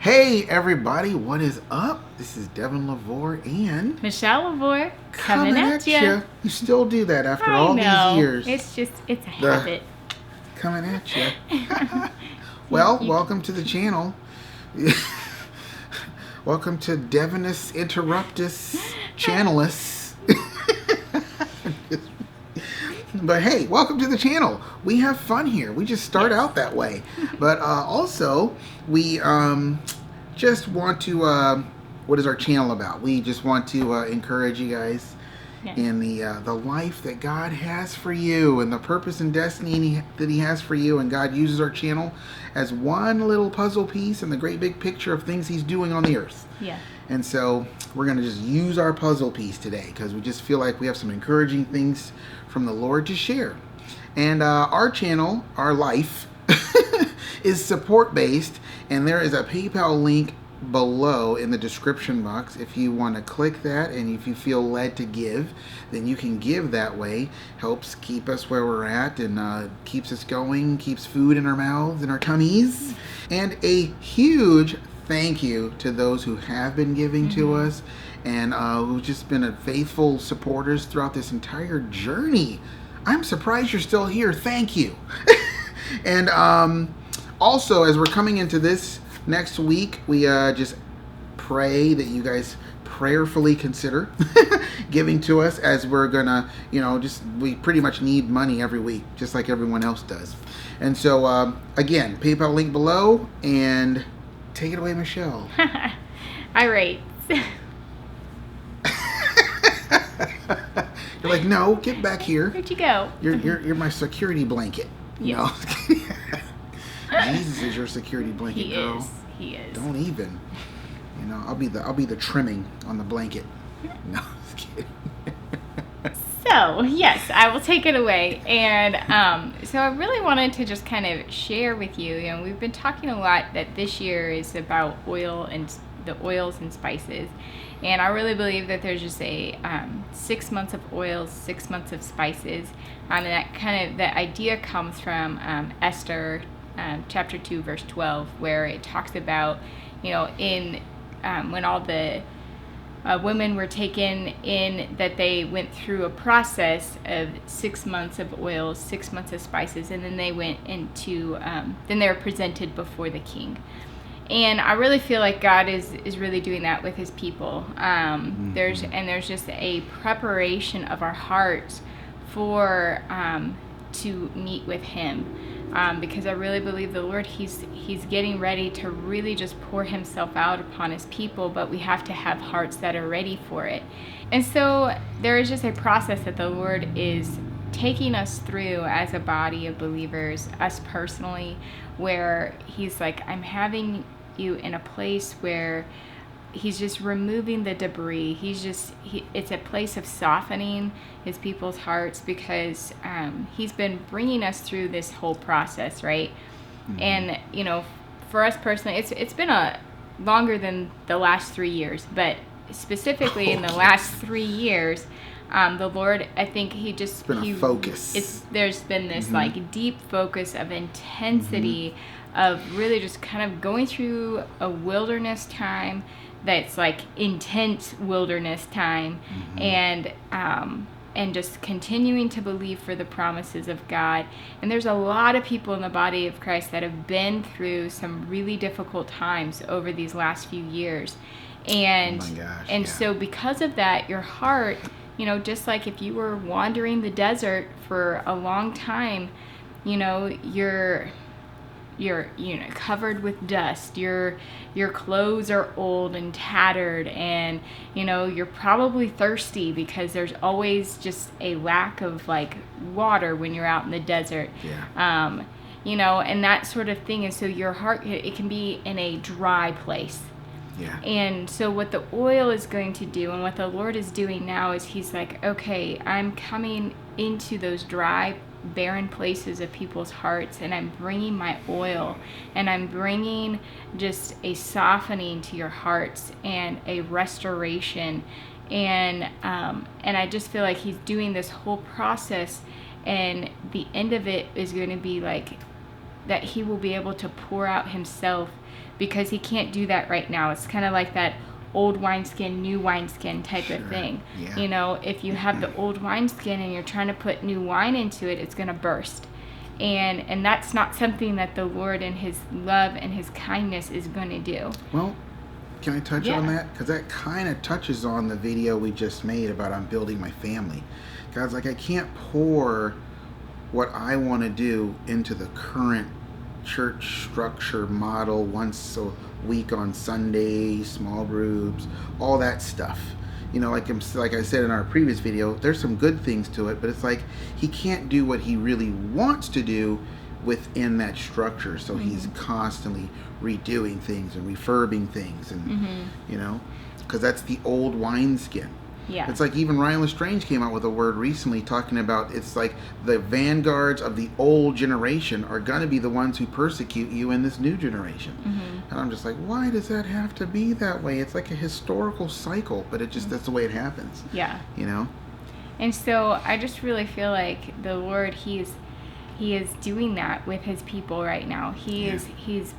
Hey everybody, what is up? This is Devin Lavore and Michelle Lavore coming at you. You still do that after I all know. these years. It's a habit. Coming at you. Well, welcome to the channel. Welcome to Devinus Interruptus Channelus. But hey, welcome to the channel. We have fun here. We just start out that way. But also, we just want to, what is our channel about? We just want to encourage you guys in the life that God has for you and the purpose and destiny that He has for you. And God uses our channel as one little puzzle piece in the great big picture of things He's doing on the earth. Yeah. And so we're going to just use our puzzle piece today because we just feel like we have some encouraging things from the Lord to share. And our channel, our life, is support-based, and there is a PayPal link below in the description box. If you want to click that and if you feel led to give, then you can give that way. Helps keep us where we're at and keeps us going, keeps food in our mouths and our tummies. And a huge thank you to those who have been giving to us and who've just been faithful supporters throughout this entire journey. I'm surprised you're still here. Thank you. And also, as we're coming into this next week, we just pray that you guys prayerfully consider giving to us, as we're gonna, we pretty much need money every week, just like everyone else does. And so, again, PayPal link below, and take it away, Michelle. All right. You're like, no, get back here. Where'd you go? You're my security blanket. Yeah. No. Jesus is your security blanket, girl. He is. Don't even. I'll be the trimming on the blanket. No, just kidding. So, yes, I will take it away. And so I really wanted to just kind of share with you, we've been talking a lot that this year is about oil and the oils and spices. And I really believe that there's just a 6 months of oils, 6 months of spices. And that idea comes from Esther chapter 2, verse 12, where it talks about, when all the women were taken in, that they went through a process of 6 months of oils, 6 months of spices, and then they went into, then they were presented before the king. And I really feel like God is really doing that with His people. There's just a preparation of our hearts for to meet with Him. Because I really believe the Lord, He's getting ready to really just pour Himself out upon His people, but we have to have hearts that are ready for it. And so there is just a process that the Lord is taking us through as a body of believers, us personally, where He's like, I'm having you in a place where He's just removing the debris. It's a place of softening His people's hearts, because He's been bringing us through this whole process, right? And for us personally, it's been longer than the last 3 years, but specifically in the last 3 years, the Lord, I think It's been a focus. There's been this like deep focus of intensity of really just kind of going through a wilderness time that's like intense wilderness time, and just continuing to believe for the promises of God. And there's a lot of people in the body of Christ that have been through some really difficult times over these last few years. And so because of that, your heart, just like if you were wandering the desert for a long time, you're covered with dust, your clothes are old and tattered, and you're probably thirsty because there's always just a lack of like water when you're out in the desert. And that sort of thing. And so your heart, it can be in a dry place. And so what the oil is going to do, and what the Lord is doing now, is He's like, okay, I'm coming into those dry, barren places of people's hearts, and I'm bringing my oil, and I'm bringing just a softening to your hearts and a restoration. And I just feel like He's doing this whole process, and the end of it is going to be like that he will be able to pour out himself, because he can't do that right now. It's kind of like that old wineskin, new wineskin type of thing. Yeah. You know, if you have the old wineskin and you're trying to put new wine into it, it's going to burst. And that's not something that the Lord in his love and his kindness is going to do. Well, can I touch on that? Because that kind of touches on the video we just made about I'm building my family. God's like, I can't pour what I want to do into the current church structure model, once a week on Sunday, small groups, all that stuff. You know, like I said in our previous video, there's some good things to it, but it's like he can't do what he really wants to do within that structure. So he's constantly redoing things and refurbing things, and you know, because that's the old wineskin. Yeah. It's like even Ryan Lestrange came out with a word recently talking about, it's like the vanguards of the old generation are going to be the ones who persecute you in this new generation. And I'm just like, why does that have to be that way? It's like a historical cycle, but it just, that's the way it happens. Yeah. You know? And so I just really feel like the Lord, he is doing that with his people right now. He's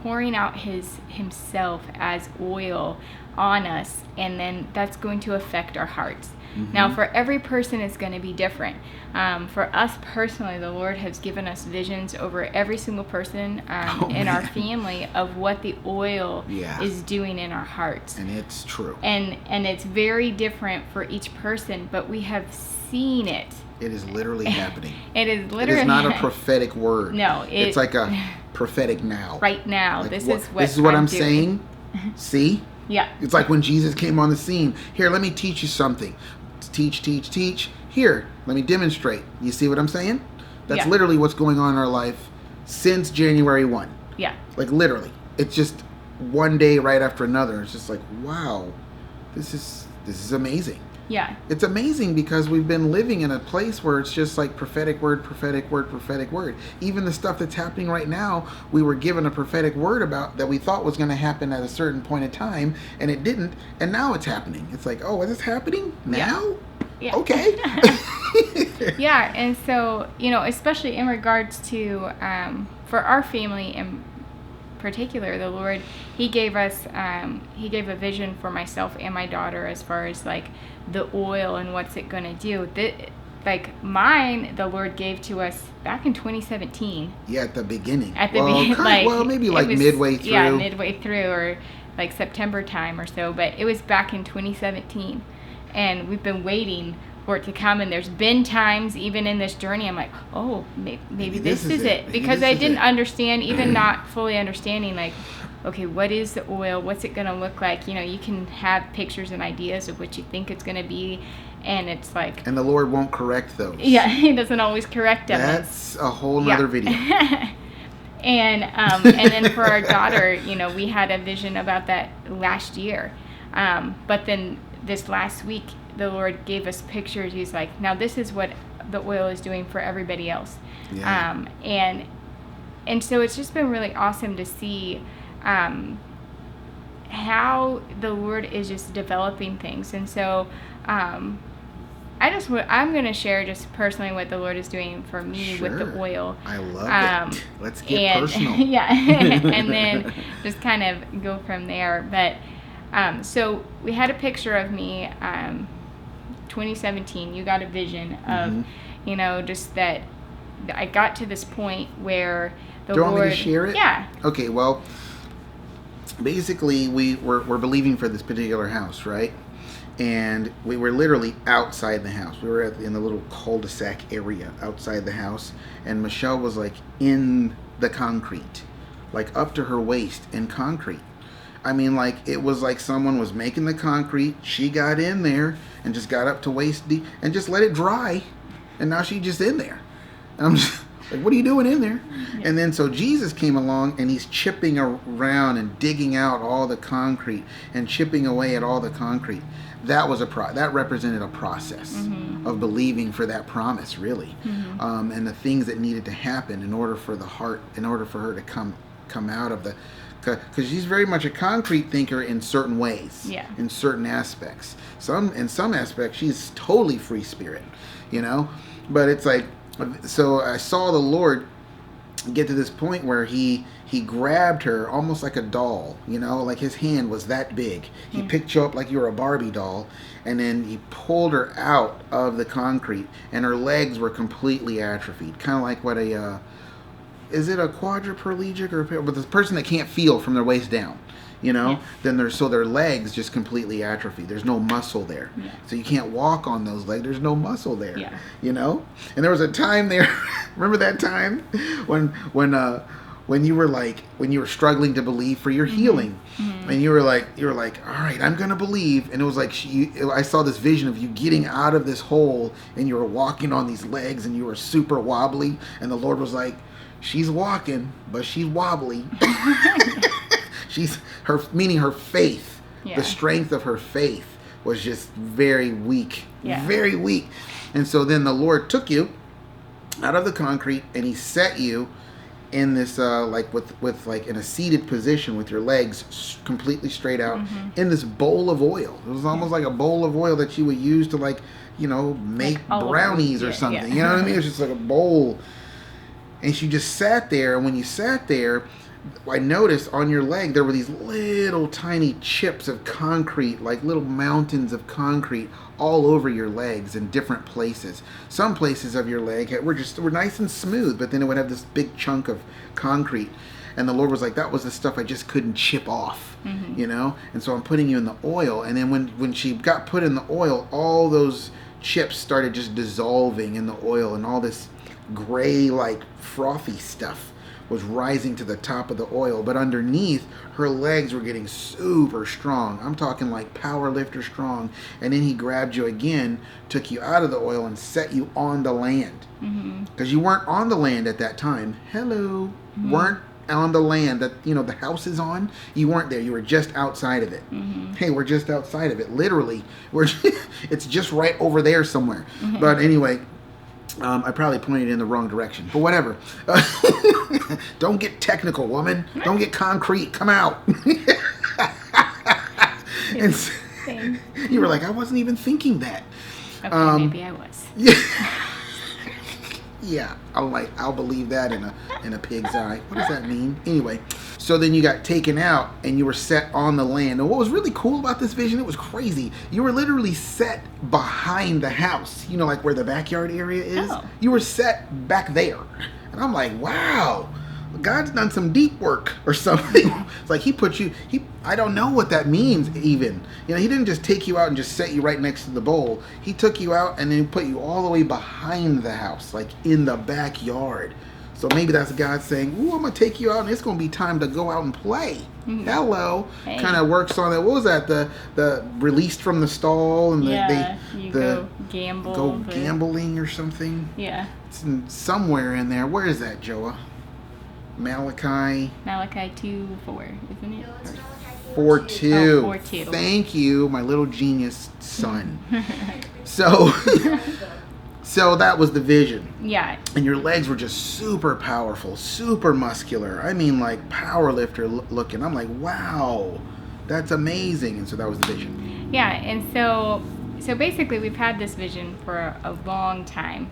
pouring out himself as oil on us, and then that's going to affect our hearts. Now, for every person, it's going to be different. For us personally, the Lord has given us visions over every single person in our family of what the oil is doing in our hearts. And it's true. And it's very different for each person, but we have seen it. It is literally happening. It is literally. It is not a prophetic word. No. It's like a prophetic now. Right now. Like, this is what I'm doing. saying. See? Yeah. It's like when Jesus came on the scene. Here, let me teach you something. Teach. Here, let me demonstrate. You see what I'm saying? That's literally what's going on in our life since January 1. Yeah. Like literally. It's just one day right after another. It's just like, wow, this is amazing. Yeah. It's amazing because we've been living in a place where it's just like prophetic word. Even the stuff that's happening right now, we were given a prophetic word about that we thought was going to happen at a certain point in time, and it didn't, and now it's happening. It's like, oh, is this happening now? Yeah. Okay. Yeah, and so, you know, especially in regards to, for our family in particular, the Lord, he gave a vision for myself and my daughter as far as like the oil and what's it going to do. Like mine, the Lord gave to us back in 2017. Yeah, at the beginning. Maybe like midway through. Yeah, midway through, or like September time or so. But it was back in 2017, and we've been waiting for it to come. And there's been times, even in this journey, I'm like, oh, maybe this is it, because I didn't understand, even not fully understanding, like, okay, what is the oil? What's it going to look like? You know, you can have pictures and ideas of what you think it's going to be, and it's like... And the Lord won't correct those. Yeah, he doesn't always correct them. That's a whole nother video. And then for our daughter, you know, we had a vision about that last year. But then this last week, the Lord gave us pictures. He's like, now this is what the oil is doing for everybody else. Yeah. And so it's just been really awesome to see how the Lord is just developing things. And so I'm going to share just personally what the Lord is doing for me with the oil. I love it. Let's get personal. Yeah. And then just kind of go from there. But so we had a picture of me 2017. You got a vision of, you know, just that I got to this point where the Lord... Do you want me to share it? Yeah. Okay, well, basically we're believing for this particular house, right? And we were literally outside the house. We were in the little cul-de-sac area outside the house, and Michelle was like in the concrete, like up to her waist in concrete. I mean, like, it was like someone was making the concrete. She got in there and just got up to waist deep and just let it dry, and now she's just in there. And I'm just like, what are you doing in there? Yeah. And then so Jesus came along, and he's chipping around and digging out all the concrete and chipping away at all the concrete. That was that represented a process of believing for that promise, really, and the things that needed to happen in order for her to come out of the, because she's very much a concrete thinker in certain ways, in certain aspects. In some aspects, she's totally free spirit, you know. But it's like, so I saw the Lord get to this point where he grabbed her almost like a doll, like his hand was that big. He picked you up like you were a Barbie doll, and then he pulled her out of the concrete, and her legs were completely atrophied, kind of like what is it a quadriplegic but the person that can't feel from their waist down, Yeah. then their legs just completely atrophy. There's no muscle there. Yeah. So you can't walk on those legs. There's no muscle there. Yeah. And there was a time there, remember that time when you were struggling to believe for your healing, and you were like, all right, I'm gonna believe, and it was like I saw this vision of you getting out of this hole, and you were walking on these legs, and you were super wobbly, and the Lord was like, she's walking, but she's wobbly. Meaning her faith, the strength of her faith was just very weak, very weak. And so then the Lord took you out of the concrete, and he set you in this in a seated position with your legs completely straight out in this bowl of oil. It was almost like a bowl of oil that you would use to make brownies or something. You know what I mean? It was just like a bowl. And she just sat there, and when you sat there, I noticed on your leg there were these little tiny chips of concrete, like little mountains of concrete all over your legs in different places. Some places of your leg were nice and smooth, but then it would have this big chunk of concrete. And the Lord was like, that was the stuff I just couldn't chip off, And so I'm putting you in the oil. And then when she got put in the oil, all those chips started just dissolving in the oil, and all this gray, like frothy stuff was rising to the top of the oil, but underneath her legs were getting super strong. I'm talking like power lifter strong. And then he grabbed you again, took you out of the oil, and set you on the land, because you weren't on the land at that time. Weren't on the land that the house is on. You weren't there. You were just outside of it. Hey, we're just outside of it. Literally, it's just right over there somewhere. But anyway. I probably pointed in the wrong direction, but whatever. Don't get technical, woman. Don't get concrete. Come out. And you were like, I wasn't even thinking that. Okay, maybe I was. Yeah, I'll believe that in a pig's eye. What does that mean? Anyway, so then you got taken out and you were set on the land. And what was really cool about this vision, it was crazy. You were literally set behind the house, like where the backyard area is. Oh. You were set back there. And I'm like, wow, God's done some deep work or something. It's like he put you, I don't know what that means even. He didn't just take you out and just set you right next to the bowl. He took you out and then put you all the way behind the house, like in the backyard. So maybe that's God saying, ooh, I'm going to take you out and it's going to be time to go out and play. Hello. Hey. Kind of works on it. What was that? The released from the stall and go gamble. Go gambling or something. Yeah. It's somewhere in there. Where is that, Joa? Malachi 2:4, isn't it? 4:2. 4:2. Thank you, my little genius son. So that was the vision. Yeah. And your legs were just super powerful, super muscular. I mean, like power lifter looking. I'm like, wow, that's amazing. And so that was the vision. Yeah, and so basically we've had this vision for a long time.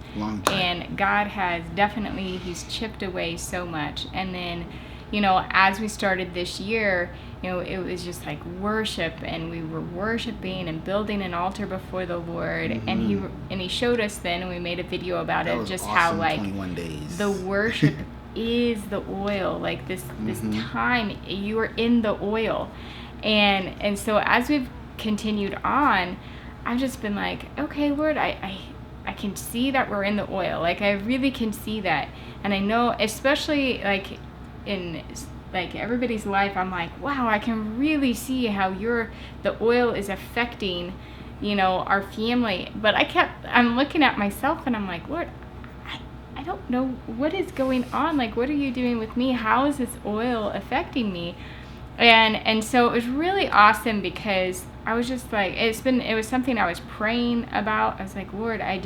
And God has definitely, he's chipped away so much. And then, as we started this year, it was just like worship, and we were worshiping and building an altar before the Lord. And he showed us then, and we made a video about that it, was just awesome, how like 21 days. the worship is the oil. Like this time you are in the oil. And so as we've continued on, I've just been like, okay, Lord, I can see that we're in the oil. Like, I really can see that. And I know, especially, like, in, like, everybody's life, I'm like, wow, I can really see how the oil is affecting, our family. But I'm looking at myself, and I'm like, Lord, I don't know what is going on. Like, what are you doing with me? How is this oil affecting me? And so it was really awesome, because I was just like, it was something I was praying about. I was like, Lord, I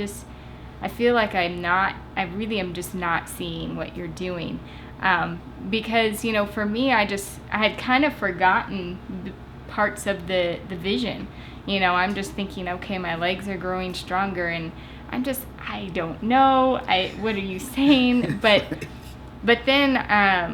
feel like I really am just not seeing what you're doing. Because, for me, I had kind of forgotten the parts of the vision. I'm just thinking, okay, my legs are growing stronger, and I don't know. What are you saying? But But then,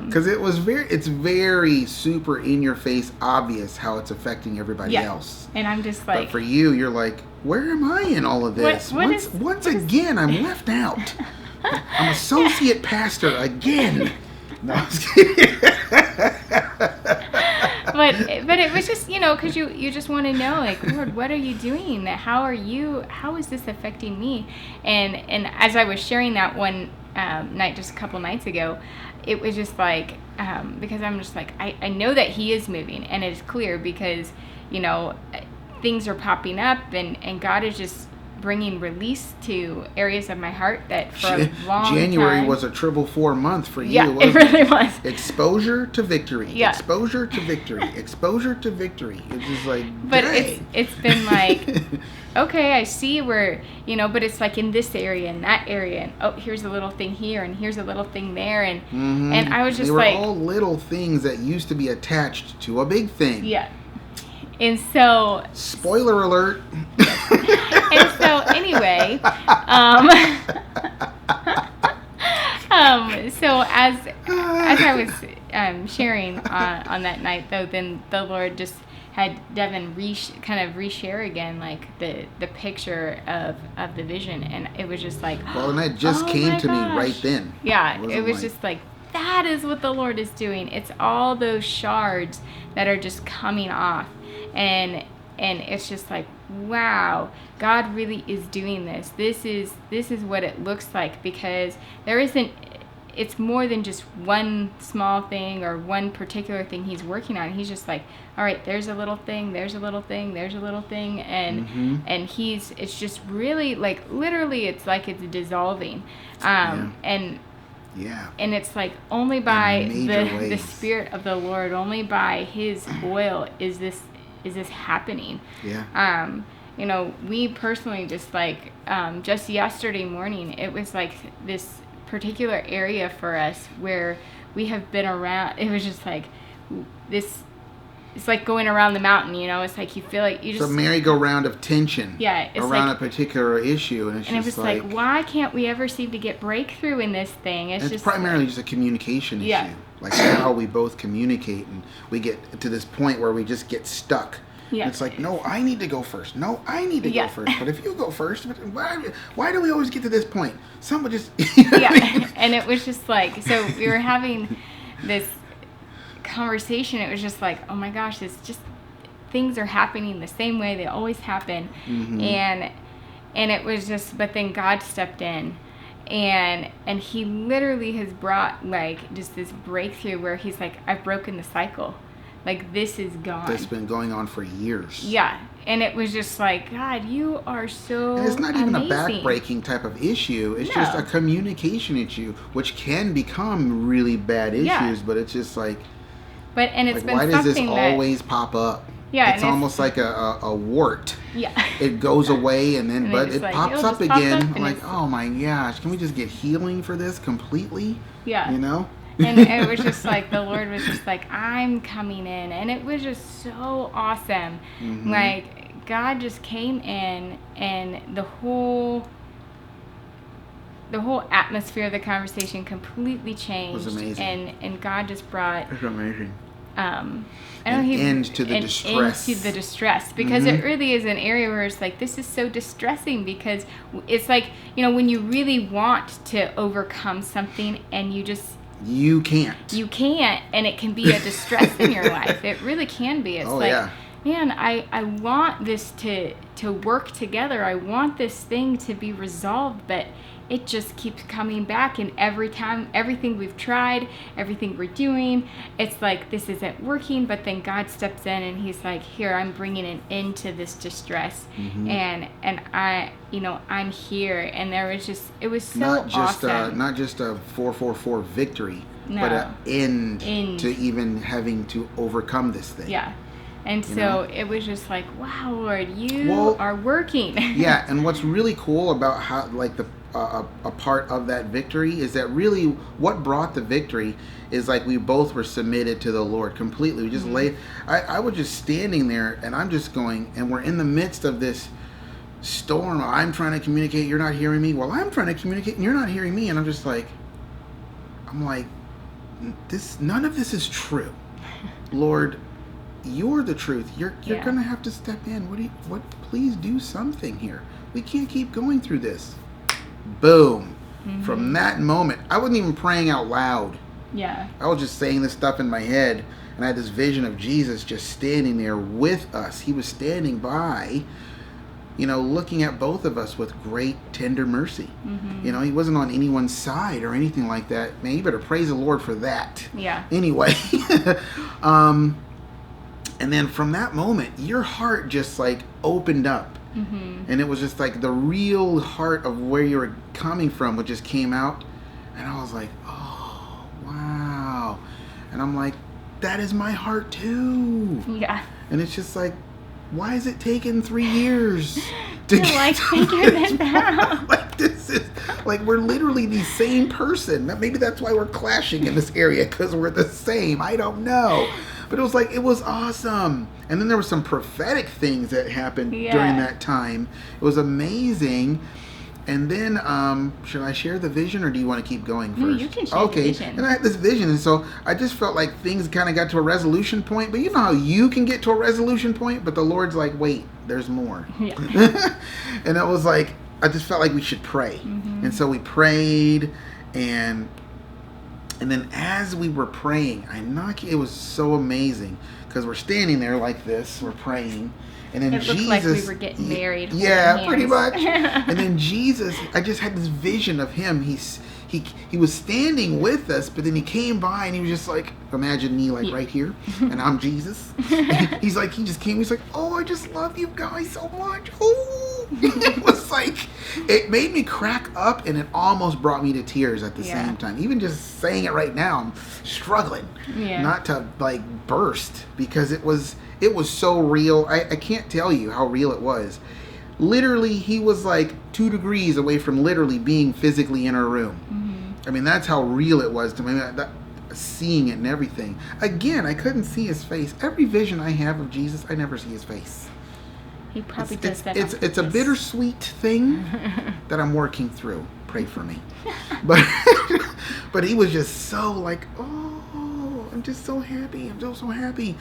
because it's very super in your face, obvious how it's affecting everybody else. And I'm just like, but for you, you're like, where am I in all of this? Once again, I'm left out. I'm associate pastor again. No, I was kidding. but it was just, because you just want to know, like, Lord, what are you doing? How is this affecting me? And as I was sharing that one night, just a couple nights ago, it was just like, because I'm just like, I know that he is moving, and it's clear because, things are popping up, and God is just bringing release to areas of my heart that for a long January time was a triple 4 month for you. Yeah, it really was. Exposure to victory. Yeah. Exposure to victory. Exposure to victory. It's just like, but dang. it's been like, okay, I see where, but it's like in this area and that area, and oh, here's a little thing here and here's a little thing there, and and I was just they were like, all little things that used to be attached to a big thing. Yeah. And so, spoiler alert. And so anyway, so as I was sharing on that night, though, then the Lord just had Devin kind of reshare again, like the picture of the vision, and it was just like, well, and that just came to me right then. Yeah, it was just like, that is what the Lord is doing. It's all those shards that are just coming off. And it's just like, wow, God really is doing this. This is what it looks like, because it's more than just one small thing or one particular thing he's working on. He's just like, all right, there's a little thing, there's a little thing, there's a little thing, and it's just really, like, literally, it's like it's dissolving. And it's like, only by the Spirit of the Lord, only by His oil is this happening. We personally just like, just yesterday morning, it was like this particular area for us where we have been around. It was just like this. It's like going around the mountain, It's like you feel like you just... It's a merry-go-round of tension. Yeah, it's around like, a particular issue, and it was like, why can't we ever seem to get breakthrough in this thing? It's just primarily just a communication issue. Like how we both communicate, and we get to this point where we just get stuck. Yeah. It's like, no, I need to go first. No, I need to go first. But if you go first, why do we always get to this point? Someone just... And it was just like, so we were having this conversation. It was just like, oh my gosh, it's just, things are happening the same way they always happen. And it was just, but then God stepped in, and He literally has brought, like, just this breakthrough where He's like, I've broken the cycle. Like, this is gone. That's been going on for years. Yeah. And it was just like, God, you are so and it's not even amazing. A back-breaking type of issue. It's just a communication issue, which can become really bad issues, but it's just like... But, and it's been why something does this always pop up? Yeah. It's almost like a wart. Yeah. It goes away, and then, but it like, pops up again. I'm like, oh my gosh, can we just get healing for this completely? Yeah. And it was just like, the Lord was just like, I'm coming in. And it was just so awesome. Like, God just came in, and the whole atmosphere of the conversation completely changed. It was amazing. And God just brought... It's amazing. An end to the distress. Because it really is an area where it's like, this is so distressing, because it's like, when you really want to overcome something and you can't, and it can be a distress in your life. It really can be. It's man, I want this to work together. I want this thing to be resolved, but it just keeps coming back, and every time, everything we've tried, everything we're doing, it's like, this isn't working. But then God steps in, and He's like, here, I'm bringing an end to this distress, and I'm here. And there was just, it was so awesome. Not just a 444 victory, but an end to even having to overcome this thing. Yeah. And so it was just like, wow, Lord, you are working. Yeah, and what's really cool about how, like, a part of that victory is that really what brought the victory is, like, we both were submitted to the Lord completely. We just laid... I was just standing there, and I'm just going, and we're in the midst of this storm. I'm trying to communicate, you're not hearing me. Well, I'm trying to communicate, and you're not hearing me. And I'm just like, I'm like, none of this is true. Lord, you're the truth. You're gonna have to step in. Please do something here. We can't keep going through this. Boom. From that moment, I wasn't even praying out loud. Yeah. I was just saying this stuff in my head, and I had this vision of Jesus just standing there with us. He was standing by, looking at both of us with great tender mercy. He wasn't on anyone's side or anything like that. Man, you better praise the Lord for that. Yeah. Anyway, and then from that moment, your heart just like opened up. And it was just like the real heart of where you were coming from, which just came out. And I was like, oh, wow. And I'm like, that is my heart too. Yeah. And it's just like, why is it taking 3 years to figure this out? Like, this is like, we're literally the same person. Maybe that's why we're clashing in this area, because we're the same. I don't know. But it was awesome. And then there were some prophetic things that happened during that time. It was amazing. And then, should I share the vision, or do you want to keep going first? No, you can share the vision. And I had this vision, and so I just felt like things kind of got to a resolution point. But you know how you can get to a resolution point, but the Lord's like, wait, there's more. Yeah. And it was like, I just felt like we should pray. And so we prayed, and then as we were praying, it was so amazing, because we're standing there like this, we're praying. And then it looked like we were getting married. Yeah, pretty much. And then Jesus, I just had this vision of him. He was standing with us, but then he came by and he was just like, imagine me like right here, and I'm Jesus. He just came. He's like, oh, I just love you guys so much. Oh, it was like, it made me crack up, and it almost brought me to tears at the same time. Even just saying it right now, I'm struggling not to like burst, because it was so real. I can't tell you how real it was. Literally, he was like 2 degrees away from literally being physically in our room. I mean, that's how real it was to me. Seeing it and everything. Again, I couldn't see his face. Every vision I have of Jesus, I never see his face. He probably does that. It's a bittersweet thing that I'm working through. Pray for me. But he was just so like, oh, I'm just so happy. I'm so happy.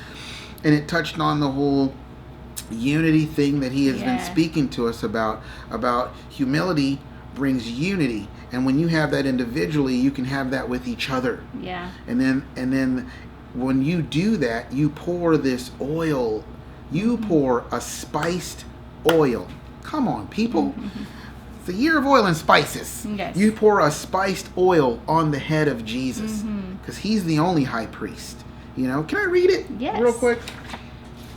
And it touched on the whole unity thing that he has been speaking to us about humility brings unity. And when you have that individually, you can have that with each other. Yeah. And then when you do that, you pour this oil. You pour a spiced oil. Come on, people. It's the year of oil and spices. Yes. You pour a spiced oil on the head of Jesus, because he's the only high priest. Can I read it real quick?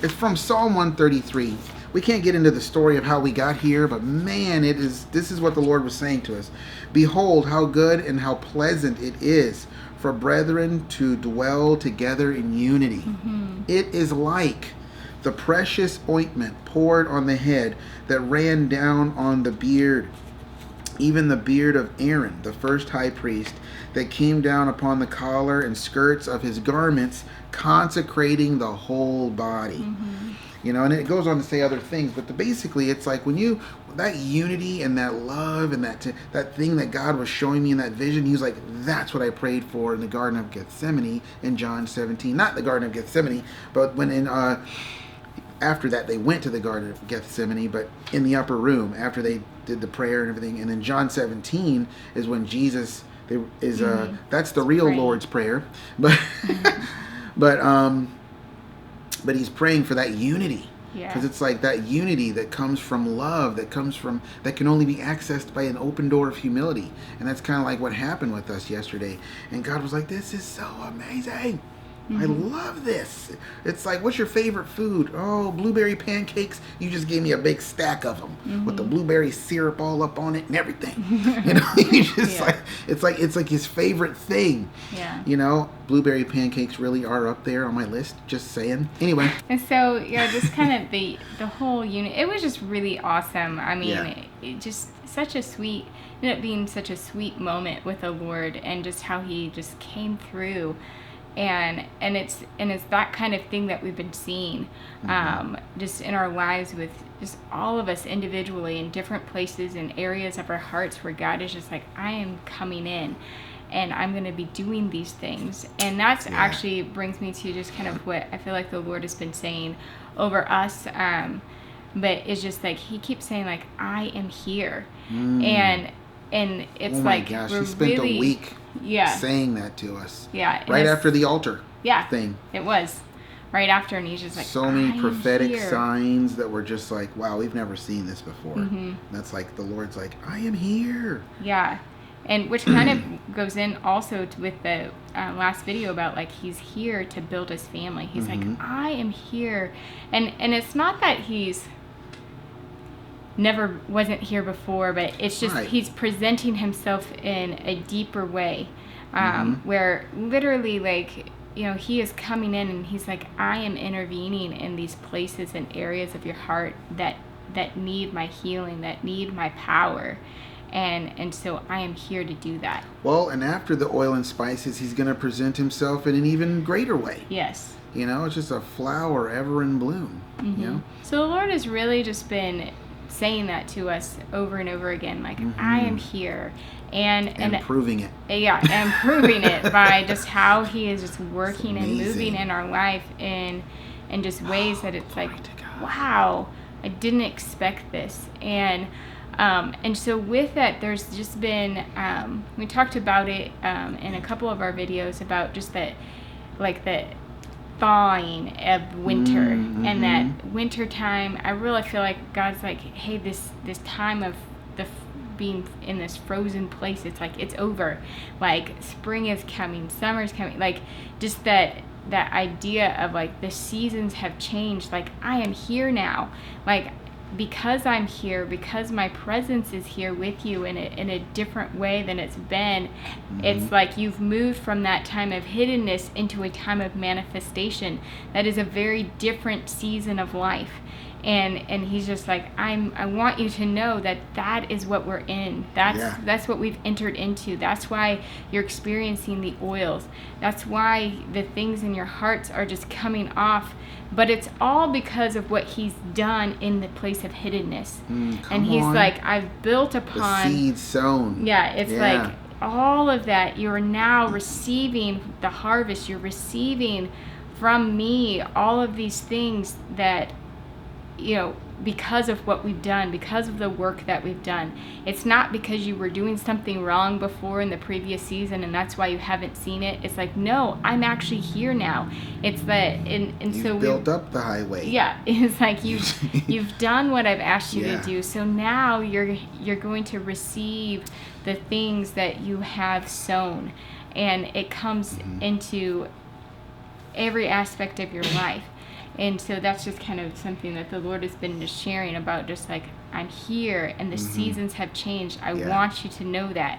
It's from Psalm 133. We can't get into the story of how we got here, but man, this is what the Lord was saying to us. Behold, how good and how pleasant it is for brethren to dwell together in unity. It is like the precious ointment poured on the head that ran down on the beard, even the beard of Aaron, the first high priest, that came down upon the collar and skirts of his garments, consecrating the whole body. And it goes on to say other things, but basically it's like when that unity and that love and that thing that God was showing me in that vision, he was like, that's what I prayed for in the Garden of Gethsemane in John 17. Not the Garden of Gethsemane, but when after that they went to the Garden of Gethsemane, but in the upper room after they did the prayer and everything. And then John 17 is when Jesus that's the real Lord's Prayer, but but he's praying for that unity, because it's like that unity that comes from love, that can only be accessed by an open door of humility. And that's kind of like what happened with us yesterday. And God was like, this is so amazing. I love this. It's like, what's your favorite food? Oh, blueberry pancakes. You just gave me a big stack of them with the blueberry syrup all up on it and everything. You just it's like his favorite thing. Yeah. Blueberry pancakes really are up there on my list. Just saying. Anyway. And so just kind of the whole unit. It was just really awesome. I mean, it just ended up being such a sweet moment with the Lord, and just how he just came through. And it's that kind of thing that we've been seeing just in our lives, with just all of us individually in different places and areas of our hearts, where God is just like, I am coming in. and I'm going to be doing these things. And that's actually brings me to just kind of what I feel like the Lord has been saying over us. But it's just like he keeps saying like, I am here. And it's oh my like, gosh, we're he spent really, a week saying that to us. Yeah. Right after the altar thing. It was. Right after, and he's just like, so many prophetic signs that were just like, wow, we've never seen this before. That's like the Lord's like, I am here. Yeah. And which kind of goes in also with the last video about like he's here to build his family. He's like, I am here. And it's not that he's never wasn't here before, but it's just he's presenting himself in a deeper way, where literally like, you know, he is coming in and he's like, I am intervening in these places and areas of your heart that need my healing, that need my power. And so I am here to do that. Well, and after the oil and spices, he's going to present himself in an even greater way. Yes. You know, it's just a flower ever in bloom, you know? So the Lord has really just been saying that to us over and over again, like, I am here. And proving it. Yeah, and proving it by just how he is just working and moving in our life in just ways that it's like, wow, I didn't expect this. And so with that, there's just been, we talked about it in a couple of our videos about just that, like the thawing of winter and that winter time. I really feel like God's like, hey, this time of being in this frozen place, it's like it's over. Like spring is coming, summer's coming. Like just that idea of like the seasons have changed. Like I am here now. Like because I'm here, because my presence is here with you in a different way than it's been. It's like you've moved from that time of hiddenness into a time of manifestation. That is a very different season of life. And he's just like, I want you to know that is what we're in. That's what we've entered into. That's why you're experiencing the oils. That's why the things in your hearts are just coming off. But it's all because of what he's done in the place of hiddenness. And he's like, I've built upon the seed sown. Yeah, it's like all of that. You're now receiving the harvest. You're receiving from me all of these things that, you know, because of what we've done, because of the work that we've done. It's not because you were doing something wrong before in the previous season and that's why you haven't seen it. It's like, no, I'm actually here now. It's that, and so we built up the highway. Yeah, it's like you've done what I've asked you to do. So now you're going to receive the things that you have sown, and it comes into every aspect of your life. And so that's just kind of something that the Lord has been just sharing about, just like, I'm here and the seasons have changed. I want you to know that.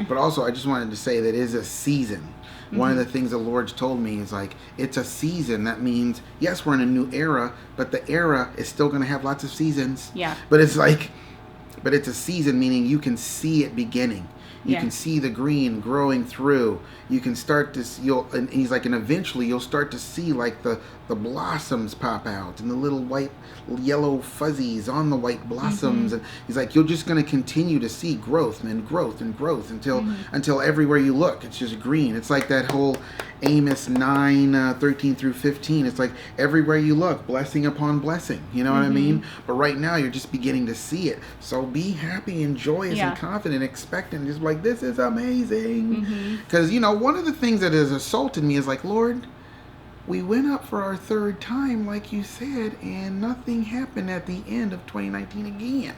But also, I just wanted to say that it is a season. One of the things the Lord's told me is like, it's a season. That means, yes, we're in a new era, but the era is still going to have lots of seasons. Yeah. But it's like, but it's a season, meaning you can see it beginning. You can see the green growing through. You can start to, and he's like, and eventually you'll start to see like the blossoms pop out and the little white, yellow fuzzies on the white blossoms. And he's like, you're just going to continue to see growth and growth and growth until everywhere you look, it's just green. It's like that whole Amos 9:13 through 15. It's like everywhere you look, blessing upon blessing. You know what I mean? But right now you're just beginning to see it. So be happy and joyous and confident, expectant, just like, this is amazing. Because, you know, one of the things that has assaulted me is like, Lord, we went up for our third time, like you said, and nothing happened at the end of 2019 again.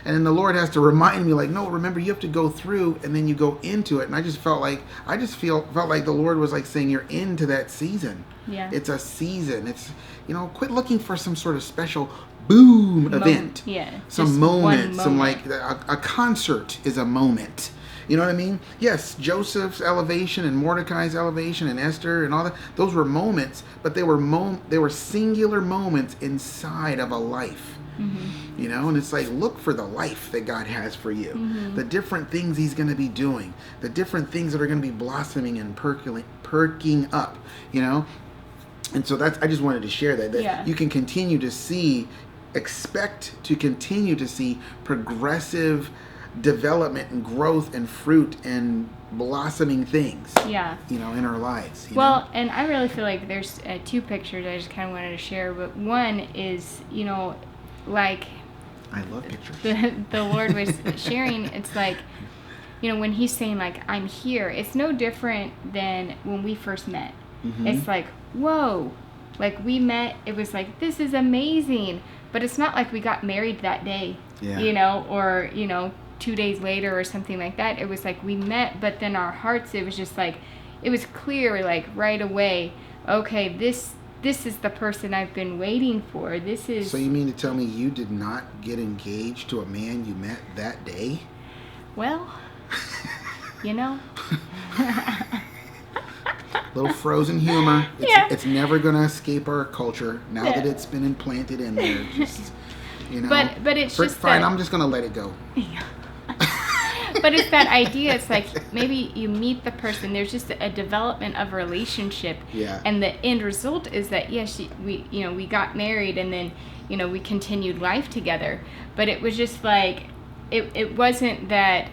And then the Lord has to remind me, like, no, remember, you have to go through and then you go into it. And I just felt like, felt like the Lord was like saying, you're into that season. Yeah. It's a season. It's, you know, quit looking for some sort of special boom event. Yeah. Some moment. Some like a concert is a moment. You know what I mean? Yes, Joseph's elevation and Mordecai's elevation and Esther and all that, those were moments, but they were singular moments inside of a life. You know, and it's like, look for the life that God has for you. The different things he's going to be doing, the different things that are going to be blossoming and perking up, you know? And so I just wanted to share that you can continue to expect to continue to see progressive development and growth and fruit and blossoming things. Yeah. In our lives. Well, and I really feel like there's two pictures I just kind of wanted to share. But one is, like I love pictures. the Lord was sharing. It's like, when he's saying like, I'm here, it's no different than when we first met. Mm-hmm. It's like, whoa, like we met, it was like, this is amazing. But it's not like we got married that day, or, 2 days later or something like that. It was like we met, but then our hearts, it was just like, it was clear, like right away, okay, this is the person I've been waiting for. This is... So you mean to tell me you did not get engaged to a man you met that day? Well, Little frozen humor. It's never going to escape our culture now that it's been implanted in there. Just, But it's just fine. I'm just going to let it go. Yeah. But it's that idea. It's like maybe you meet the person. There's just a development of a relationship. Yeah. And the end result is that we got married and then we continued life together. But it was just like it wasn't that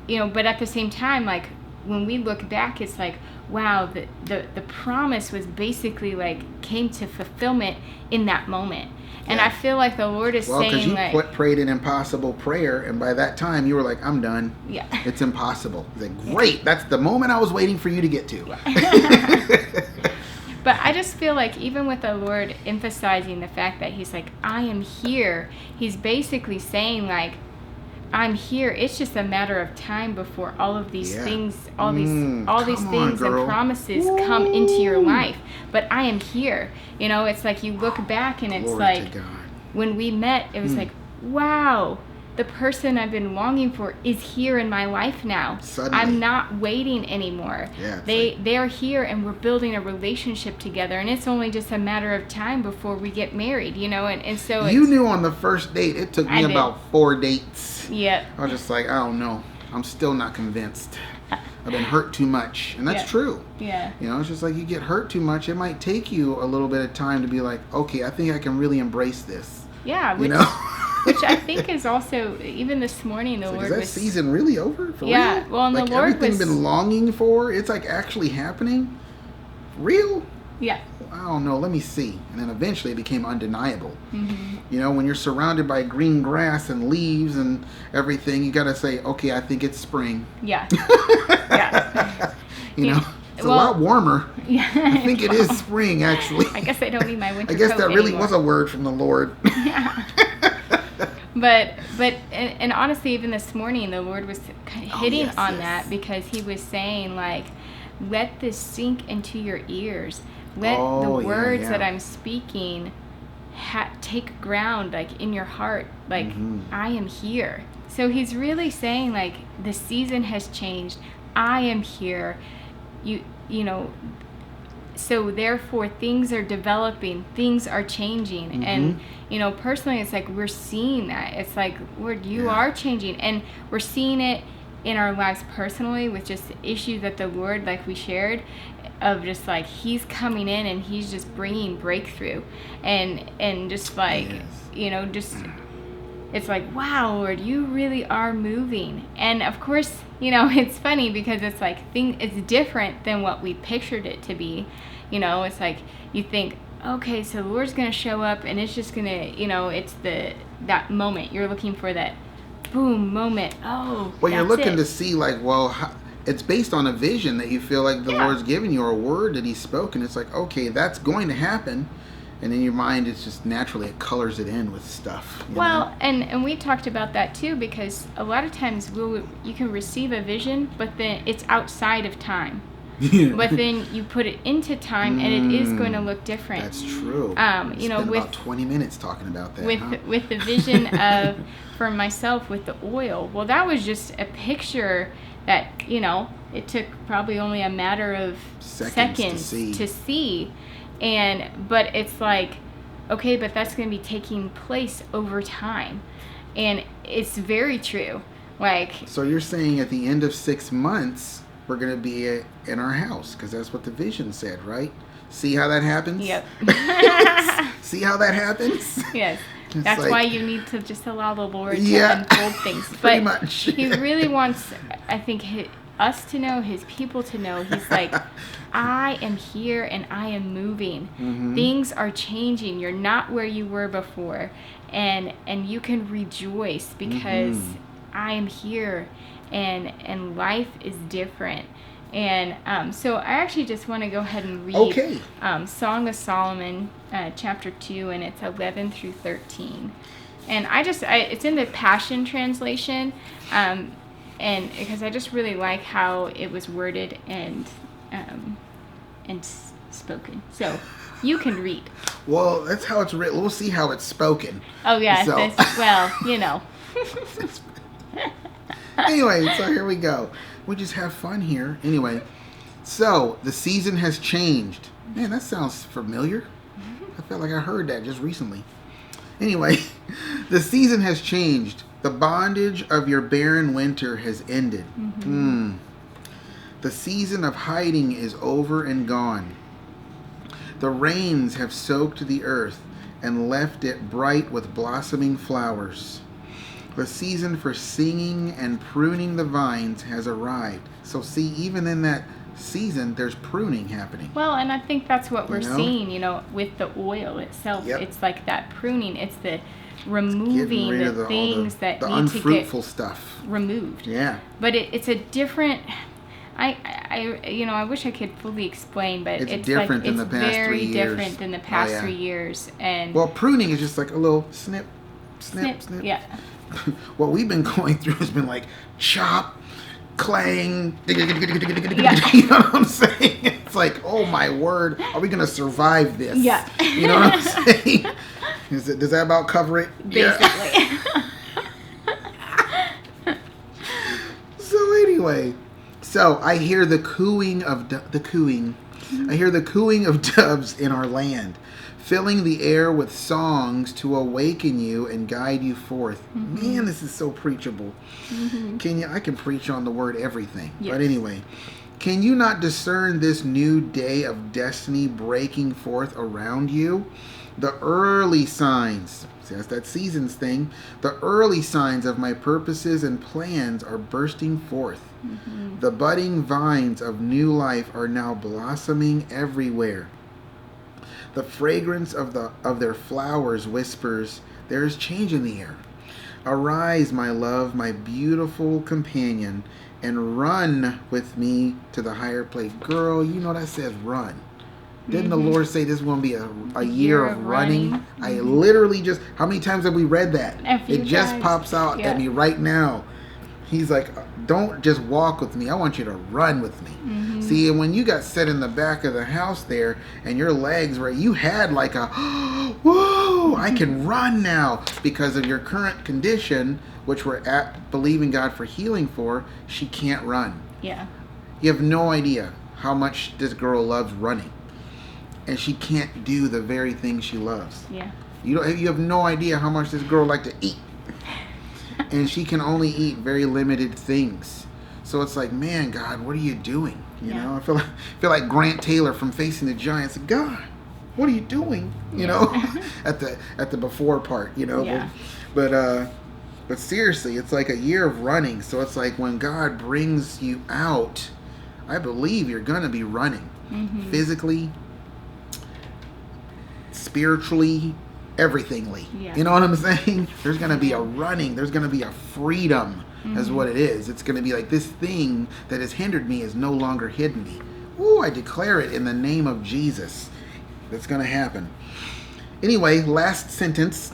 But at the same time, like when we look back, it's like, wow, the promise was basically like came to fulfillment in that moment. And I feel like the Lord is saying, because you prayed an impossible prayer, and by that time you were like, I'm done. Yeah. It's impossible. He's like, great. That's the moment I was waiting for you to get to. But I just feel like even with the Lord emphasizing the fact that he's like, I am here, he's basically saying like, I'm here. It's just a matter of time before all of these things, all these things and promises come into your life. But I am here. It's like you look back and it's like when we met, it was like, wow, the person I've been longing for is here in my life now. Suddenly. I'm not waiting anymore. Yeah, they're here and we're building a relationship together, and it's only just a matter of time before we get married, and so you knew on the first date. It took me about 4 dates. Yeah. I was just like, I don't know. I'm still not convinced. I've been hurt too much. And that's true. Yeah. It's just like you get hurt too much. It might take you a little bit of time to be like, okay, I think I can really embrace this. Yeah. Which I think is also, even this morning, the Lord was... Is that season really over? For real? Well, and like the Lord was... everything been longing for, it's like actually happening? Real? Yeah. I don't know. Let me see. And then eventually it became undeniable. Mm-hmm. When you're surrounded by green grass and leaves and everything, you got to say, okay, I think it's spring. Yeah. Yeah. It's a lot warmer. Yeah. I think it is spring, actually. I guess I don't need my winter coat I guess that really anymore. was a word from the Lord. Yeah. But honestly, even this morning, the Lord was hitting on that, because he was saying, like, let this sink into your ears. Let the words that I'm speaking take ground, like, in your heart. Like, I am here. So he's really saying, like, the season has changed. I am here. So therefore things are developing, things are changing. And personally, it's like we're seeing that. It's like, Lord, you are changing, and we're seeing it in our lives personally with just the issue that the Lord, like we shared, of just like he's coming in and he's just bringing breakthrough, and just like just it's like, wow, Lord, you really are moving. And of course, it's funny because it's like it's different than what we pictured it to be. It's like you think, okay, so the Lord's going to show up and it's just going to, it's that moment. You're looking for that boom moment. Oh, well, you're looking to see like, it's based on a vision that you feel like the Lord's given you, or a word that he's spoken. It's like, okay, that's going to happen. And in your mind, it's just naturally, it colors it in with stuff. Well, and we talked about that too, because a lot of times you can receive a vision, but then it's outside of time. But then you put it into time, and it is going to look different. That's true. Spend about 20 minutes talking about that. With the vision of, for myself, with the oil. Well, that was just a picture that it took probably only a matter of seconds to see. But it's like, okay, but that's going to be taking place over time. And it's very true. Like, so you're saying at the end of 6 months, we're going to be in our house, because that's what the vision said, right? See how that happens? Yep. See how that happens? Yes. That's like, why you need to just allow the Lord to unfold things. But pretty much. He really wants, I think, us to know, his people to know. He's like, I am here and I am moving. Things are changing. You're not where you were before. And you can rejoice because I am here and life is different. And so I actually just want to go ahead and read Song of Solomon, chapter 2, and it's 11 through 13. And it's in the Passion Translation, and because I just really like how it was worded and spoken. So you can read. Well, that's how it's written. We'll see how it's spoken. Oh, yeah. So. Anyway, so here we go. We just have fun here. Anyway, so the season has changed. Man, that sounds familiar. I felt like I heard that just recently. Anyway, the season has changed. The bondage of your barren winter has ended. The season of hiding is over and gone. The rains have soaked the earth and left it bright with blossoming flowers. The season for singing and pruning the vines has arrived. So see, even in that season, there's pruning happening. Well, and I think that's what we're seeing, with the oil itself. Yep. It's like that pruning. It's the removing the things that need unfruitful stuff removed. Yeah. But it's a different... I wish I could fully explain, but it's different than the past 3 years. Very different than the past 3 years. And well, pruning is just like a little snip. Yeah. What we've been going through has been like chop, clang, you know what I'm saying? It's like, oh my word, are we gonna survive this? Yeah. You know what I'm saying? Does that about cover it? Basically. Yeah. So anyway, I hear the cooing of I hear the cooing of doves in our land, filling the air with songs to awaken you and guide you forth. Man, this is so preachable. I can preach on the word everything. Yes. But anyway, can you not discern this new day of destiny breaking forth around you? The early signs, see, that's that seasons thing. The early signs of my purposes and plans are bursting forth. The budding vines of new life are now blossoming everywhere. The fragrance of their flowers whispers, there is change in the air. Arise, my love, my beautiful companion, and run with me to the higher place. Girl, you know that says run. Didn't the Lord say this is going to be a year of running? I literally just, how many times have we read that? It just pops out at me right now. He's like, don't just walk with me. I want you to run with me. See, and when you got set in the back of the house there and your legs were, you had like a, whoa, I can run now because of your current condition, which we're believing God for healing for. She can't run. Yeah. You have no idea how much this girl loves running. And she can't do the very thing she loves. Yeah. You have no idea how much this girl likes to eat. And she can only eat very limited things. So it's like, man, God, what are you doing? You know, I feel like Grant Taylor from Facing the Giants. God, what are you doing? You know, at the before part. You know, yeah. But seriously, it's like a year of running. So it's like when God brings you out, I believe you're gonna be running physically, spiritually, everythingly. Yeah. You know what I'm saying? There's going to be a running. There's going to be a freedom is what it is. It's going to be like this thing that has hindered me is no longer hidden me. Ooh, I declare it in the name of Jesus. That's going to happen. Anyway, last sentence.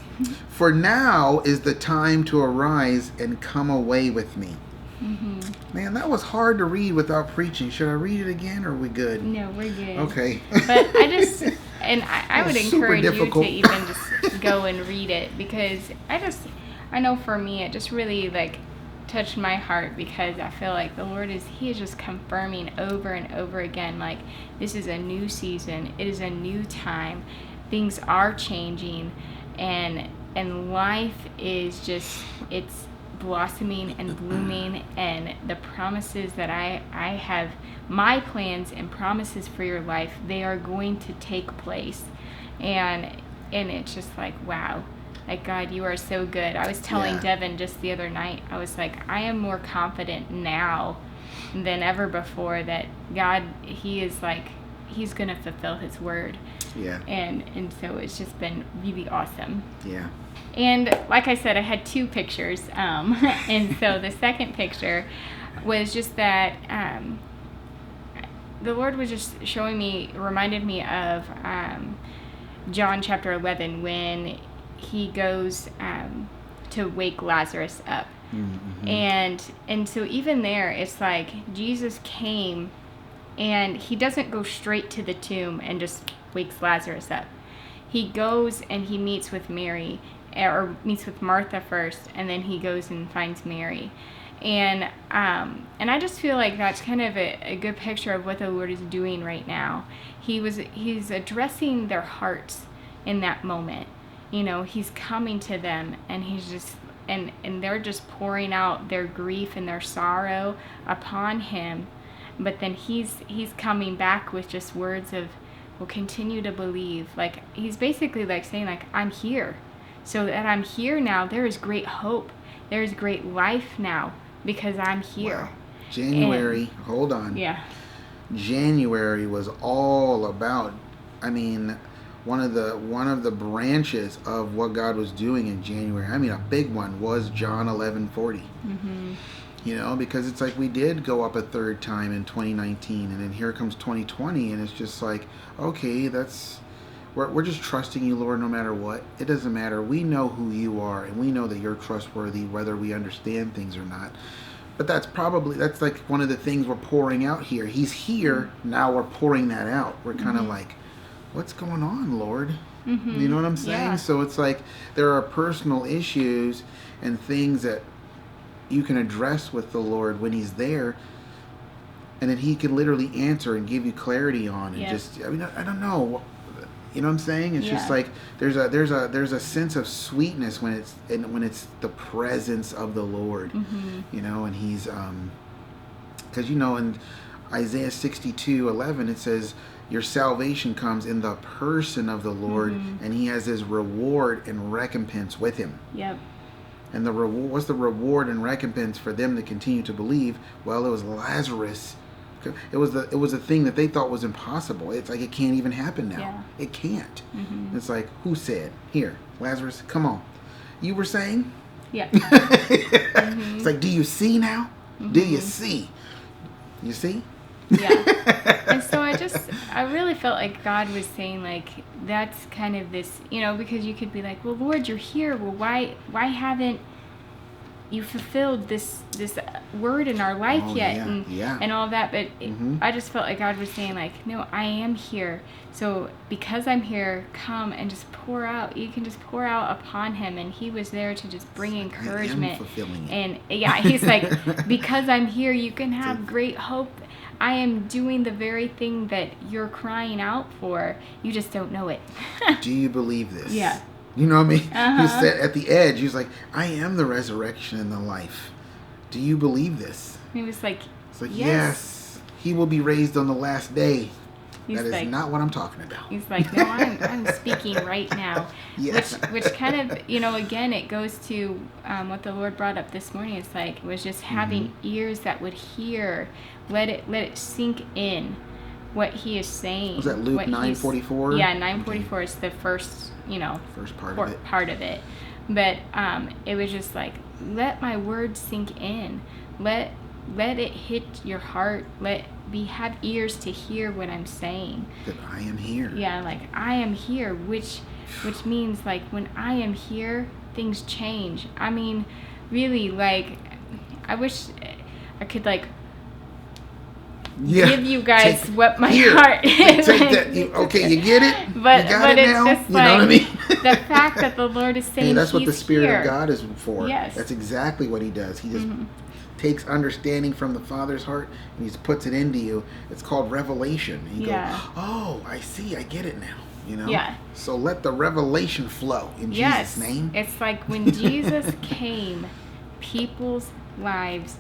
For now is the time to arise and come away with me. Man, that was hard to read without preaching. Should I read it again or are we good? No, we're good. Okay. But I would encourage you to even just go and read it because I know for me it just really like touched my heart because I feel like the Lord is just confirming over and over again like this is a new season, it is a new time, things are changing and life is just it's blossoming and blooming and the promises that I have, my plans and promises for your life, they are going to take place and it's just like wow, like God, you are so good. I was telling Devin just the other night, I was like, I am more confident now than ever before, that God, he is like, he's going to fulfill his word. Yeah. And so it's just been really awesome. Yeah. And like I said, I had 2 pictures. And so the second picture was just that the Lord was just reminded me of John chapter 11, when he goes to wake Lazarus up. Mm-hmm. And so even there, it's like Jesus came, and he doesn't go straight to the tomb and just wakes Lazarus up. He goes and he meets with Mary, or meets with Martha first, and then he goes and finds Mary. And I just feel like that's kind of a good picture of what the Lord is doing right now. He's addressing their hearts in that moment. You know, he's coming to them, and he's just and they're just pouring out their grief and their sorrow upon him. But then he's coming back with just words of, well, continue to believe. Like, he's basically like saying, like, I'm here. So that I'm here now, there is great hope. There is great life now, because I'm here. Wow. January, hold on. Yeah. January was all about, I mean, one of the branches of what God was doing in January. I mean, a big one was John 11:40. Mm-hmm. You know, because it's like we did go up a third time in 2019, and then here comes 2020, and it's just like, okay, we're just trusting you, Lord, no matter what. It doesn't matter. We know who you are, and we know that you're trustworthy, whether we understand things or not. But that's like one of the things we're pouring out here. He's here, now we're pouring that out. We're kind of like, what's going on, Lord? Mm-hmm. You know what I'm saying? Yeah. So it's like there are personal issues and things that you can address with the Lord when he's there, and then he can literally answer and give you clarity on. And just, I mean, I don't know. You know what I'm saying? It's just like there's a sense of sweetness when it's the presence of the Lord. Mm-hmm. You know, and he's because you know, in Isaiah 62:11 it says, your salvation comes in the person of the Lord, mm-hmm. and he has his reward and recompense with him. Yep. And what's the reward and recompense for them to continue to believe? Well, it was Lazarus. It was a thing that they thought was impossible. It's like it can't even happen now. Yeah. It can't. Mm-hmm. It's like, who said? Here, Lazarus, come on. You were saying? Yeah. Mm-hmm. It's like, do you see now? Mm-hmm. Do you see? You see? Yeah. And so I really felt like God was saying, like, that's kind of this, you know, because you could be like, well, Lord, you're here. Well, why haven't you fulfilled this word in our life yet? Yeah. And all that. But mm-hmm. I just felt like God was saying, like, no, I am here. So because I'm here, come and just pour out. You can just pour out upon him. And he was there to just bring encouragement. I am fulfilling it. And yeah, he's like, because I'm here, you can have great hope. I am doing the very thing that you're crying out for. You just don't know it. Do you believe this? Yeah. You know what I mean? Uh-huh. He said at the edge, he was like, I am the resurrection and the life. Do you believe this? He was like, it's like, yes, he will be raised on the last day. That is not what I'm talking about. He's like, no, I'm speaking right now. Yeah. Which kind of, you know, again, it goes to what the Lord brought up this morning. It's like, it was just having mm-hmm. ears that would hear. Let it sink in what he is saying. Was that Luke 9:44? Yeah, 9:44 is the first, you know, first part of it. But it was just like, let my words sink in. Let it hit your heart. Have ears to hear what I'm saying. That I am here. Yeah, like I am here, which means like when I am here, things change. I mean, really, like I wish I could like give you guys what my heart is. Take that. You get it? But it's now? just you know what I mean? The fact that the Lord is saying that's what the Spirit here. of God is for. Yes. That's exactly what he does. He just takes understanding from the Father's heart and he just puts it into you. It's called revelation. And you go, oh, I see. I get it now. You know? Yeah. So let the revelation flow in Jesus' name. It's like when Jesus came, people's lives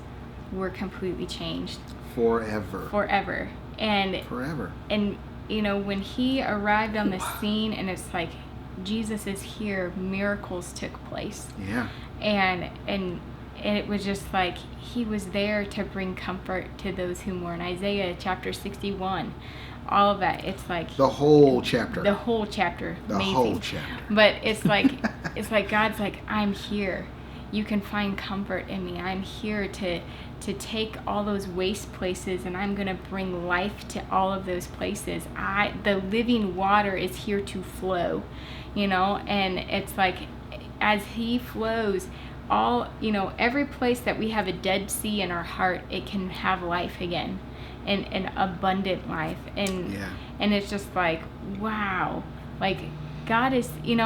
were completely changed. Forever. And forever. And you know, when he arrived on the scene and it's like Jesus is here, miracles took place. Yeah. And it was just like he was there to bring comfort to those who mourn. Isaiah chapter 61, all of that. It's like the whole chapter. The whole chapter. The amazing. Whole chapter. But it's like God's like, I'm here. You can find comfort in me. I'm here to take all those waste places, and I'm going to bring life to all of those places. The living water is here to flow, and it's like as he flows, every place that we have a dead sea in our heart, it can have life again, and abundant life. And it's just like, wow, like God is, and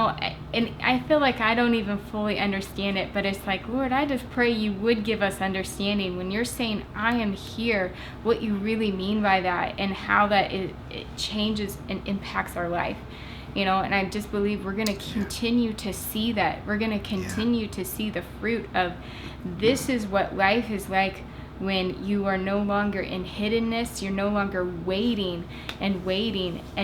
I feel like I don't even fully understand it, but it's like, Lord, I just pray you would give us understanding when you're saying, I am here, what you really mean by that, and how that it changes and impacts our life. And I just believe we're going to continue to see that. We're going to continue to see the fruit of this is what life is like when you are no longer in hiddenness, you're no longer waiting, and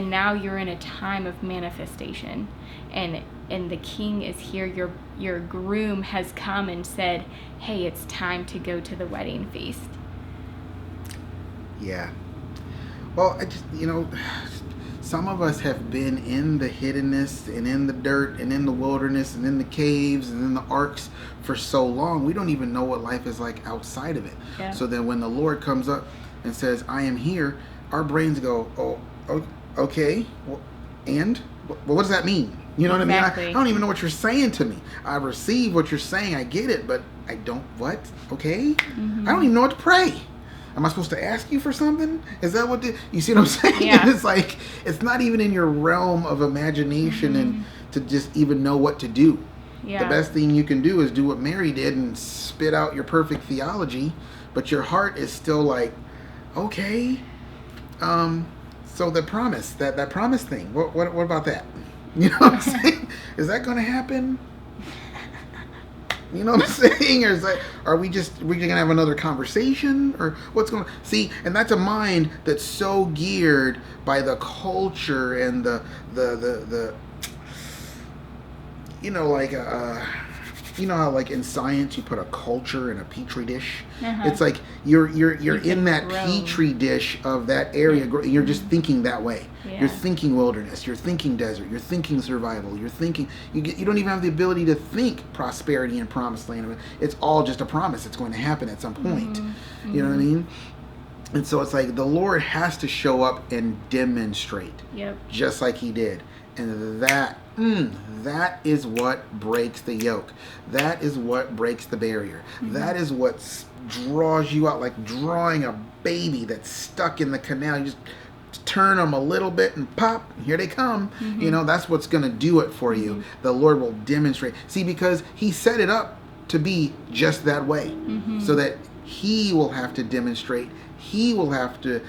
now you're in a time of manifestation. And the King is here. Your groom has come and said, hey, it's time to go to the wedding feast. Yeah. Well, I just, some of us have been in the hiddenness and in the dirt and in the wilderness and in the caves and in the arks for so long, we don't even know what life is like outside of it. Yeah. So then when the Lord comes up and says, I am here, our brains go, oh, okay, well, and? Well, what does that mean? You know what I mean? I don't even know what you're saying to me. I receive what you're saying, I get it, but I don't, what? Okay? Mm-hmm. I don't even know what to pray. Am I supposed to ask you for something? Is that what you see what I'm saying? Yeah. It's like, it's not even in your realm of imagination and to just even know what to do. Yeah. The best thing you can do is do what Mary did and spit out your perfect theology, but your heart is still like, okay, so the promise, that promise thing, what about that? You know what I'm saying? Is that going to happen? You know what I'm saying? Or is that, we're going to have another conversation? Or what's going to... See, and that's a mind that's so geared by the culture and the how like in science you put a culture in a petri dish. Uh-huh. It's like you're in that petri dish of that area. You're just thinking that way. Yeah. You're thinking wilderness. You're thinking desert. You're thinking survival. You're thinking you don't even have the ability to think prosperity and promised land. It's all just a promise. It's going to happen at some point. Mm-hmm. You know what I mean? And so it's like the Lord has to show up and demonstrate. Yep. Just like he did. And that is what breaks the yoke. That is what breaks the barrier. Mm-hmm. That is what draws you out, like drawing a baby that's stuck in the canal. You just turn them a little bit and pop, here they come. Mm-hmm. That's what's going to do it for you. Mm-hmm. The Lord will demonstrate. See, because he set it up to be just that way. Mm-hmm. So that he will have to demonstrate. He will have to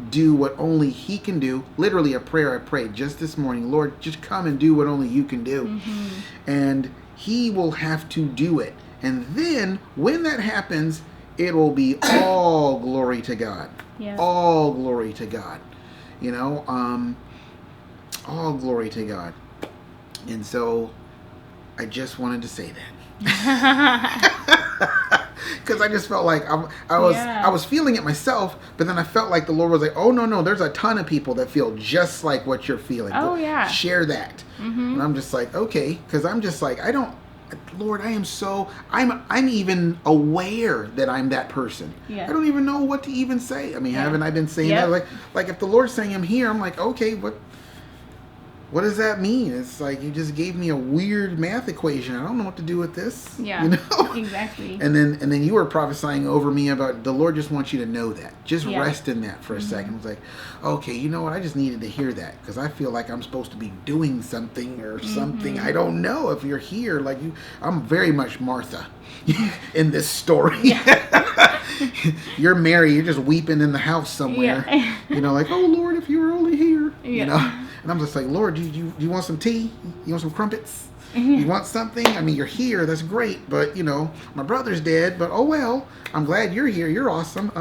do what only he can do. Literally a prayer I prayed just this morning. Lord, just come and do what only you can do. Mm-hmm. And he will have to do it. And then when that happens, it will be all glory to God. Yeah. All glory to God. All glory to God. And so I just wanted to say that. Because I just felt like I was feeling it myself, but then I felt like the Lord was like, oh, no, there's a ton of people that feel just like what you're feeling. Oh, yeah. Share that. Mm-hmm. And I'm just like, okay, because I'm just like, Lord, I'm even aware that I'm that person. Yeah. I don't even know what to even say. I mean, haven't I been saying that? Like if the Lord's saying I'm here, I'm like, okay, what does that mean? It's like you just gave me a weird math equation. I don't know what to do with this. Yeah, exactly. And then you were prophesying over me about the Lord just wants you to know that. Just rest in that for a second. It's like, okay, you know what? I just needed to hear that because I feel like I'm supposed to be doing something or something. I don't know if you're here. Like I'm very much Martha in this story. Yeah. You're Mary. You're just weeping in the house somewhere. Yeah. Like, oh Lord, if you were only here. Yeah. And I'm just like, Lord, do you want some tea? You want some crumpets? You want something? I mean, you're here. That's great. But, my brother's dead. But, oh, well, I'm glad you're here. You're awesome.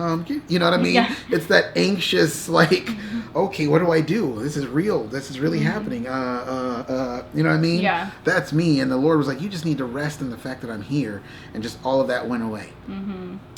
You know what I mean? Yeah. It's that anxious, like, okay, what do I do? This is real. This is really happening. You know what I mean? Yeah. That's me. And the Lord was like, you just need to rest in the fact that I'm here. And just all of that went away.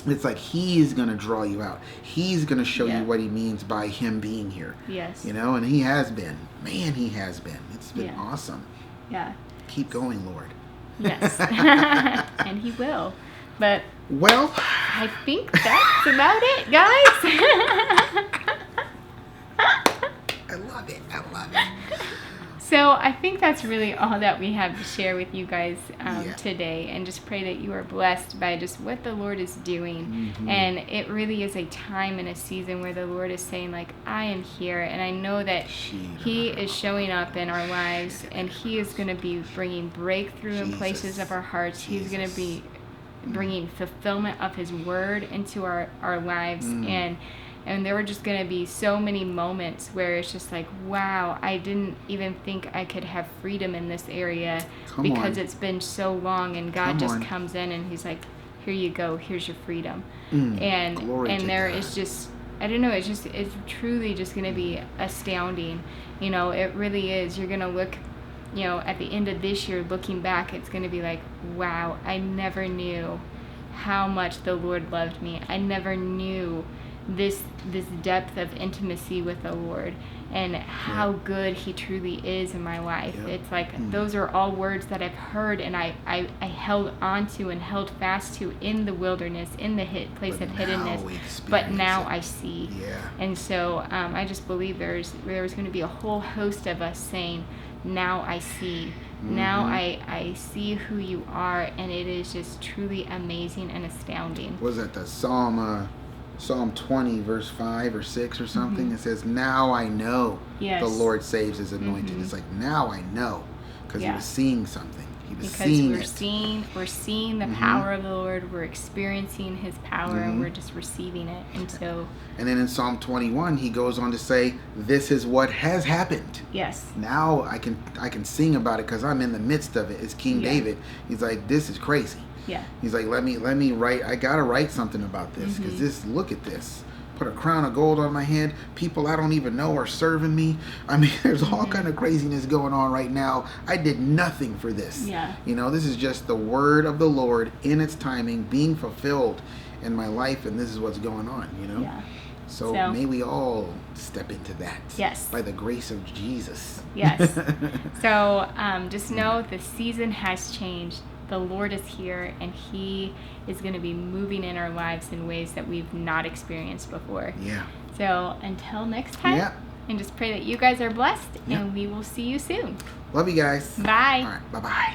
It's like He's going to draw you out. He's going to show you what He means by Him being here. Yes. And He has been. Man, He has been. It's been awesome. Yeah. Keep going, Lord. Yes. And He will. But well, I think that's about it, guys. I love it. I love it. So I think that's really all that we have to share with you guys today, and just pray that you are blessed by just what the Lord is doing. And it really is a time and a season where the Lord is saying, like, I am here, and I know that He is showing up in our lives, and He is going to be bringing breakthrough in places of our hearts. He's going to be bringing fulfillment of His word into our lives. And there were just going to be so many moments where it's just like, wow, I didn't even think I could have freedom in this area because it's been so long. And God just comes in and He's like, here you go. Here's your freedom. And there is just, I don't know, it's truly just going to be astounding. It really is. You're going to look, at the end of this year, looking back, it's going to be like, wow, I never knew how much the Lord loved me. I never knew this depth of intimacy with the Lord, and how good He truly is in my life. It's like those are all words that I've heard, and I held on to and held fast to in the wilderness, in the place of hiddenness. But now I see. And so I just believe there's going to be a whole host of us saying, now I see. Now I see who You are, and it is just truly amazing and astounding. Was that the Psalm 20, verse 5 or 6 or something? It says, now I know the Lord saves His anointed. It's like, now I know, because He was seeing something. He was seeing it. We're seeing the power of the Lord. We're experiencing His power, and we're just receiving it. And then in Psalm 21, he goes on to say, this is what has happened. Yes. Now I can sing about it because I'm in the midst of it. It's King David. He's like, this is crazy. Yeah. He's like, let me write. I gotta write something about this, because look at this. Put a crown of gold on my head. People I don't even know are serving me. I mean, there's all kind of craziness going on right now. I did nothing for this. Yeah. This is just the word of the Lord in its timing being fulfilled in my life, and this is what's going on. Yeah. So may we all step into that. Yes. By the grace of Jesus. Yes. So just know the season has changed. The Lord is here, and He is going to be moving in our lives in ways that we've not experienced before. Yeah. So until next time, and just pray that you guys are blessed, and we will see you soon. Love you guys. Bye. All right. Bye-bye.